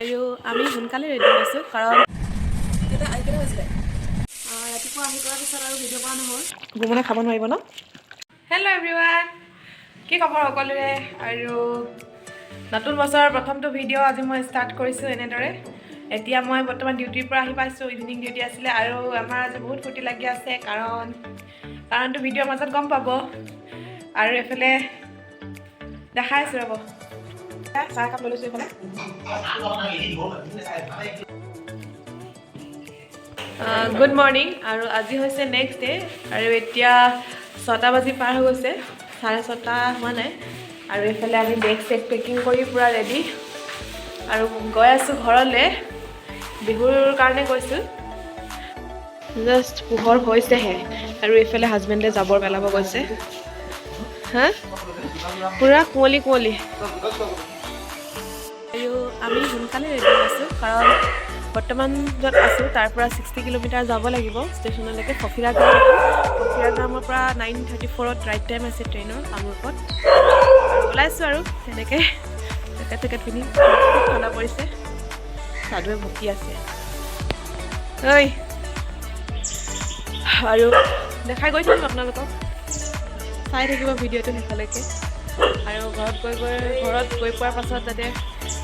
আৰু আমি সোনকালে ৰেডি হৈছোঁ কাৰণ ৰাতিপুৱা আহি কৰাৰ পিছত আৰু ভিডিঅ' কৰা নহ'ল গুমনে খাব নোৱাৰিব ন। হেল্ল' এভৰিৱান, কি খবৰ সকলোৰে। আৰু নতুন বছৰৰ প্ৰথমটো ভিডিঅ' আজি মই ষ্টাৰ্ট কৰিছোঁ এনেদৰে। এতিয়া মই বৰ্তমান ডিউটিৰ পৰা আহি পাইছোঁ, ইভিনিং ডিউটি আছিলে আৰু আমাৰ আজি বহুত ফূৰ্তি লাগি আছে কাৰণটো ভিডিঅ'ৰ মাজত গম পাব। আৰু এইফালে দেখাই আছোঁ ৰ'ব, চাহ একাপ লৈ লৈছোঁ এইফালে। Good morning. আৰু আজি হৈছে নেক্সট ডে' আৰু এতিয়া 6টা বাজি পাৰ হৈ গৈছে, 6:30 হোৱা নাই। আৰু এইফালে আমি বেগ চেগ পেকিং কৰি পূৰা ৰেডি আৰু গৈ আছোঁ ঘৰলৈ। বিহুৰ কাৰণে গৈছোঁ, জাষ্ট পোহৰ হৈছেহে। আৰু এইফালে হাজবেণ্ডে জাবৰ পেলাব গৈছে। হা পূৰা কুঁৱলী কুঁৱলী। আৰু আমি সোনকালে ৰেডি হৈছোঁ কাৰণ বৰ্তমান য'ত আছোঁ তাৰ পৰা 60 কিলোমিটাৰ যাব লাগিব ষ্টেচনলৈকে, ফকিৰাগ্ৰামৰ পৰা 9:34 ৰাইট টাইম আছে ট্ৰেইনৰ কামৰূপত। আৰু ওলাইছোঁ আৰু তেনেকৈ জেকেট পিন্ধি, খুব ঠাণ্ডা পৰিছে, চাদুৱে ভকি আছে ঐ। আৰু দেখাই গৈ থাকিম আপোনালোকক, চাই থাকিব ভিডিঅ'টো শেষলৈকে। আৰু ঘৰত গৈ পোৱাৰ পাছত যাতে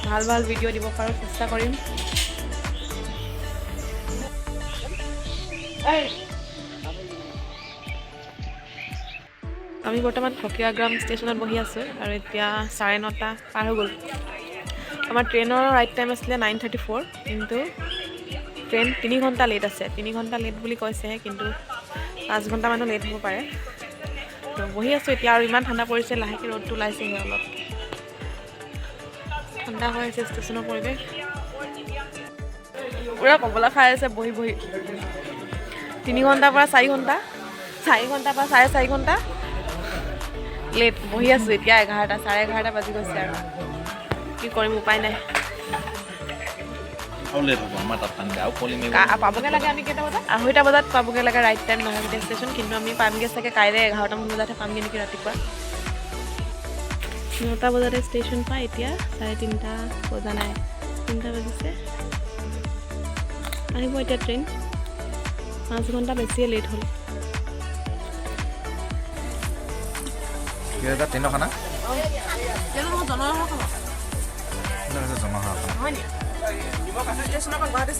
ভাল ভাল ভিডিঅ' দিব পাৰোঁ চেষ্টা কৰিম। আমি বৰ্তমান ফকিৰাগ্ৰাম ষ্টেচনত বহি আছোঁ আৰু এতিয়া 9:30 পাৰ হৈ গ'ল। আমাৰ ট্ৰেইনৰ ৰাইট টাইম আছিলে 9:34, কিন্তু ট্ৰেইন 3 ঘণ্টা লেট আছে। 3 ঘণ্টা লেট বুলি কৈছেহে, কিন্তু 5 ঘণ্টামানো লেট হ'ব পাৰে। তো বহি আছোঁ এতিয়া, আৰু ইমান ঠাণ্ডা পৰিছে, লাহেকৈ ৰ'দটো ওলাইছেহে অলপ। ঠাণ্ডা হৈ আছে ষ্টেচনৰ পৰিৱেশ, পূৰা কমলা খাই আছে বহি বহি। 3 ঘণ্টাৰ পৰা 4 ঘণ্টা, 4 ঘণ্টাৰ পৰা 4.5 ঘণ্টা লেট বহি আছোঁ। এতিয়া 11:30 বাজি গৈছে আৰু কি কৰিম, উপায় নাই। পাবগৈ লাগে আমি কেইটা বজাত, 2:30 বজাত পাবগৈ লাগে ৰাইট টাইম নাগামিতিয়া ষ্টেচন। কিন্তু আমি পামগৈ চাগে কাইলৈ 11টামান বজাতহে পামগৈ নেকি ৰাতিপুৱা। 9টা বজাতে ষ্টেচন পাই, এতিয়া 3:30 বজা নাই, 3টা বাজিছে। আহিব এতিয়া ট্ৰেইন, 5 ঘণ্টা বেছিয়ে লেট হ'ল। ট্ৰেইনৰ খানা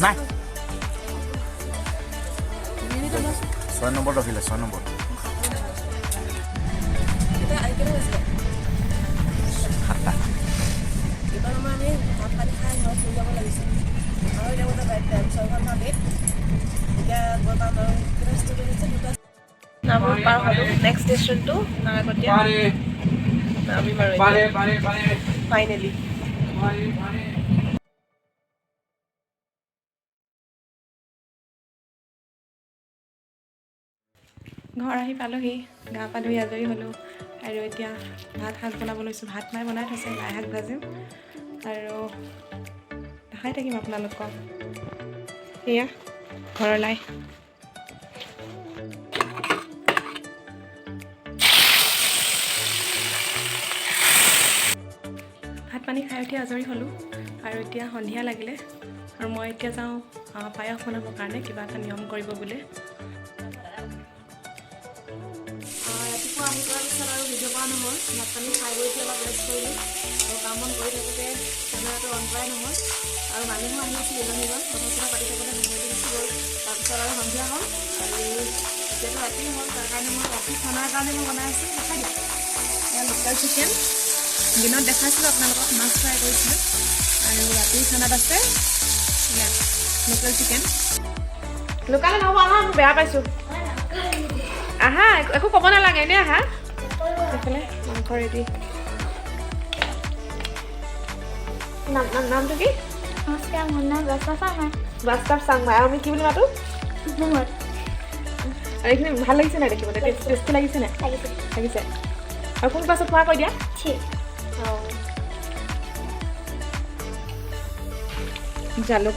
নাই, 6 নম্বৰ ৰখিলে, 6 নম্বৰ। নামৰূপ পাৰ হ'লোঁ, নেক্সট ষ্টেচনটো নাগামিতিয়া নামিম আৰু ফাইনেলি। ঘৰ আহি পালোহি, গা পা ধুই আজৰি হ'লোঁ আৰু এতিয়া ভাত শাক বনাব লৈছোঁ। ভাত মায়ে বনাই থৈছে, লাই শাক ভাজিম আৰু দেখাই থাকিম আপোনালোকক। এয়া ঘৰৰ লাই। ভাত পানী খাই উঠি আজৰি হ'লোঁ আৰু এতিয়া সন্ধিয়া লাগিলে আৰু মই এতিয়া যাওঁ পায়স বনাবৰ কাৰণে, কিবা এটা নিয়ম কৰিব বোলে। ৰাতিপুৱা আহি কৰাৰ পিছত আৰু ভিডিঅ' কৰা নহ'ল, ভাত পানী খাই গৈ অলপ ৰেষ্ট কৰিলোঁ আৰু কাম বন কৰি থাকোঁতে কেমেৰাটো অন কৰাই নহ'ল। আৰু মানুহো আহি আছিল ইজনীজন, কথা চথা পাতি থাকোঁতে সময়টো গুচি গ'ল। তাৰপিছত আৰু সন্ধিয়া হ'ল আৰু এতিয়াতো ৰাতি হ'ল, তাৰ কাৰণে মই ৰাতি খানাৰ কাৰণে মই বনাই আছোঁ। দেখাই দিওঁ, এয়া লোকেল চিকেন। দিনত দেখাইছিলোঁ আপোনালোকক, মাছ ফ্ৰাই কৰিছিলোঁ আৰু ৰাতিৰ খানাত আছে এয়া লোকেল চিকেন। লোকেল নহ'ব, আহা, মই বেয়া পাইছোঁ। আহা, একো ক'ব নালাগে, এনেই আহা। সেইফালে মাংস ৰেডি। নামটো কি? নমস্কাৰ, মোৰ নাম বাস্তাৱ চাংমাই। বাস্তাৱ চাংমাই। আৰু আমি কি বুলি মাতোঁ? আৰু এইখিনি ভাল লাগিছে নাই দেখিবলৈ? টেষ্টি লাগিছে নাই? লাগিছে। আৰু কোন ক্লাছত খোৱা কৈ দিয়া। জালুক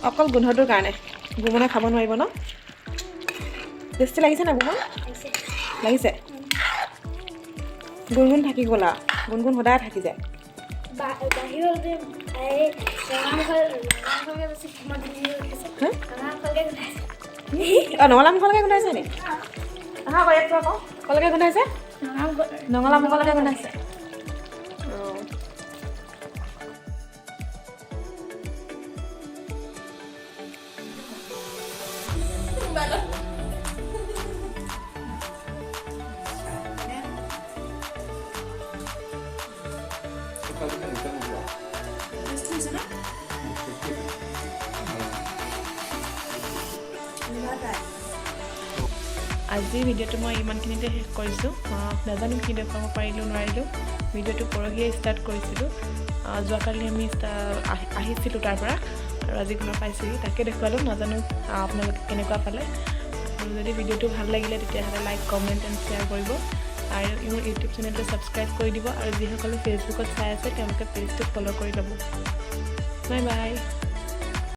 অকল গোন্ধটোৰ কাৰণে, গুমনে খাব নোৱাৰিব ন। টেষ্টি লাগিছে নাই গুমন? লাগিছে। গুণগুণ থাকি গ'ল আৰু, গুণগুণ সদায় থাকি যায়। বাহিৰত নঙলা মুখলৈকে গোন্ধাইছে নি আহা কৈ একো আকৌ কলৈকে গোন্ধাইছে নঙলা মুখলৈকে গোন্ধাইছে আজি ভিডিঅ'টো মই ইমানখিনিতে শেষ কৰিছোঁ নাজানো কি দেখুৱাব পাৰিলোঁ নোৱাৰিলোঁ ভিডিঅ'টো পৰহিয়ে ষ্টাৰ্ট কৰিছিলোঁ যোৱাকালি আমি আহিছিলোঁ তাৰ পৰা আৰু আজি ঘৰ পাইছোঁহি তাকে দেখুৱালোঁ নাজানো আপোনালোকে কেনেকুৱা পালে আৰু যদি ভিডিঅ'টো ভাল লাগিলে তেতিয়াহ'লে লাইক কমেণ্ট এণ্ড শ্বেয়াৰ কৰিব আৰু মোৰ ইউটিউব চেনেলটো ছাবস্ক্ৰাইব কৰি দিব আৰু যিসকলে ফেচবুকত চাই আছে তেওঁলোকে পেজটো ফ'ল' কৰি ল'ব বাই বাই